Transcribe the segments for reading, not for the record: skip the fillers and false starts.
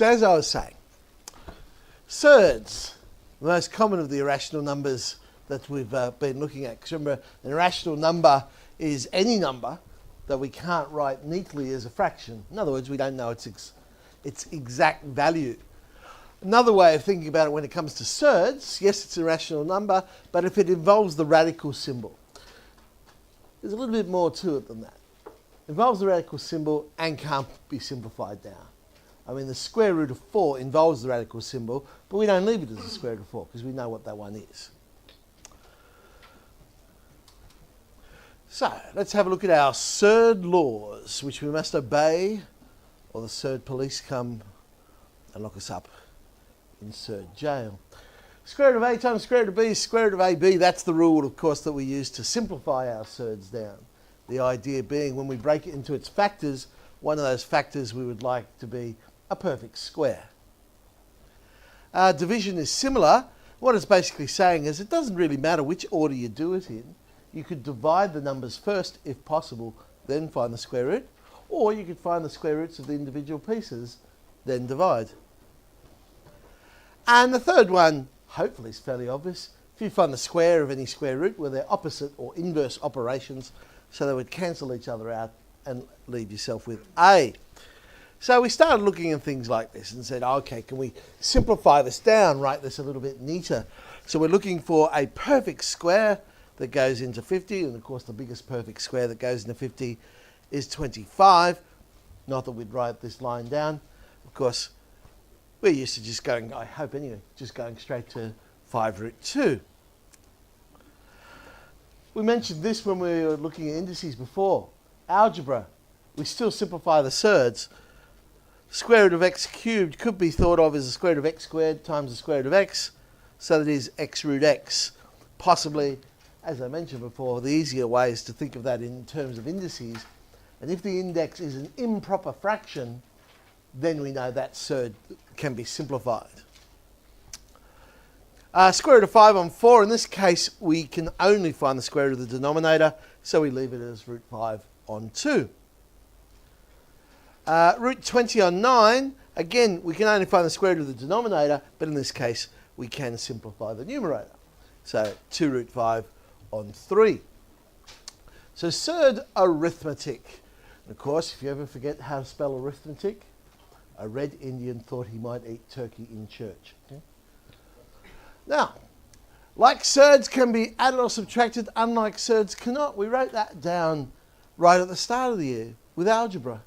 So as I was saying, surds, the most common of the irrational numbers that we've been looking at. Because remember, an irrational number is any number that we can't write neatly as a fraction. In other words, we don't know its exact value. Another way of thinking about it when it comes to surds, yes, it's a rational number, but if it involves the radical symbol, there's a little bit more to it than that. It involves the radical symbol and can't be simplified down. I mean, the square root of 4 involves the radical symbol, but we don't leave it as the square root of 4 because we know what that one is. So, let's have a look at our surd laws, which we must obey, or the surd police come and lock us up in surd jail. Square root of a times square root of b is square root of ab. That's the rule, of course, that we use to simplify our surds down. The idea being when we break it into its factors, one of those factors we would like to be a perfect square. Division is similar. What it's basically saying is it doesn't really matter which order you do it in. You could divide the numbers first, if possible, then find the square root, or you could find the square roots of the individual pieces, then divide. And the third one, hopefully, is fairly obvious. If you find the square of any square root, where they're opposite or inverse operations, so they would cancel each other out and leave yourself with a. So we started looking at things like this and said, okay, can we simplify this down, write this a little bit neater? So we're looking for a perfect square that goes into 50, and of course the biggest perfect square that goes into 50 is 25. Not that we'd write this line down. Of course, we're used to just going, I hope anyway, just going straight to 5 root 2. We mentioned this when we were looking at indices before. Algebra, we still simplify the surds. Square root of x cubed could be thought of as the square root of x squared times the square root of x, so that is x root x. Possibly, as I mentioned before, the easier way is to think of that in terms of indices. And if the index is an improper fraction, then we know that surd can be simplified. Square root of 5 on 4, in this case, we can only find the square root of the denominator, so we leave it as root 5 on 2. Root 20 on 9, again, we can only find the square root of the denominator, but in this case, we can simplify the numerator. So 2 root 5 on 3. So surd arithmetic. And of course, if you ever forget how to spell arithmetic, a red Indian thought he might eat turkey in church. Okay? Now, like surds can be added or subtracted, unlike surds cannot. We wrote that down right at the start of the year with algebra,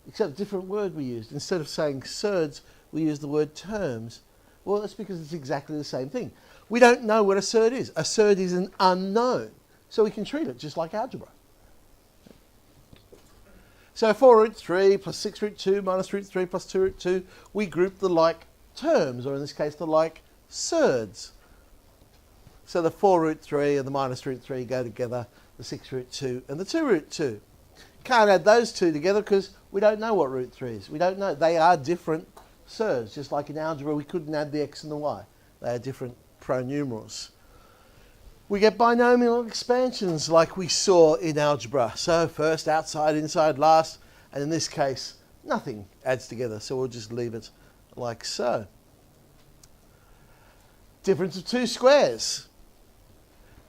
except a different word we used. Instead of saying surds, we used the word terms. Well, that's because it's exactly the same thing. We don't know what a surd is. A surd is an unknown, so we can treat it just like algebra. So 4 root 3 plus 6 root 2 minus root 3 plus 2 root 2, we group the like terms, or in this case the like surds. So the 4 root 3 and the minus root 3 go together, the 6 root 2 and the 2 root 2. Can't add those two together because we don't know what root 3 is. We don't know. They are different surds, just like in algebra we couldn't add the x and the y. They are different pronumerals. We get binomial expansions like we saw in algebra. So first, outside, inside, last, and in this case, nothing adds together. So we'll just leave it like so. Difference of two squares.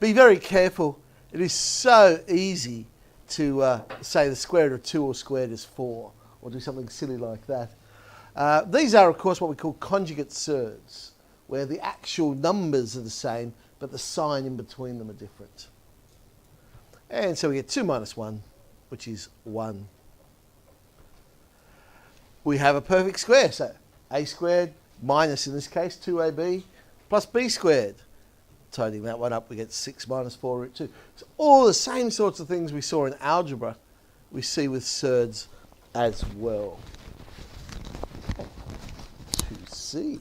Be very careful. It is so easy to say the square root of 2 all squared is 4, or do something silly like that. These are, of course, what we call conjugate surds, where the actual numbers are the same, but the sign in between them are different. And so we get 2 minus 1, which is 1. We have a perfect square, so a squared minus, in this case, 2ab plus b squared. Tidying that one up, we get 6 minus 4 root 2. So all the same sorts of things we saw in algebra, we see with surds as well. To see.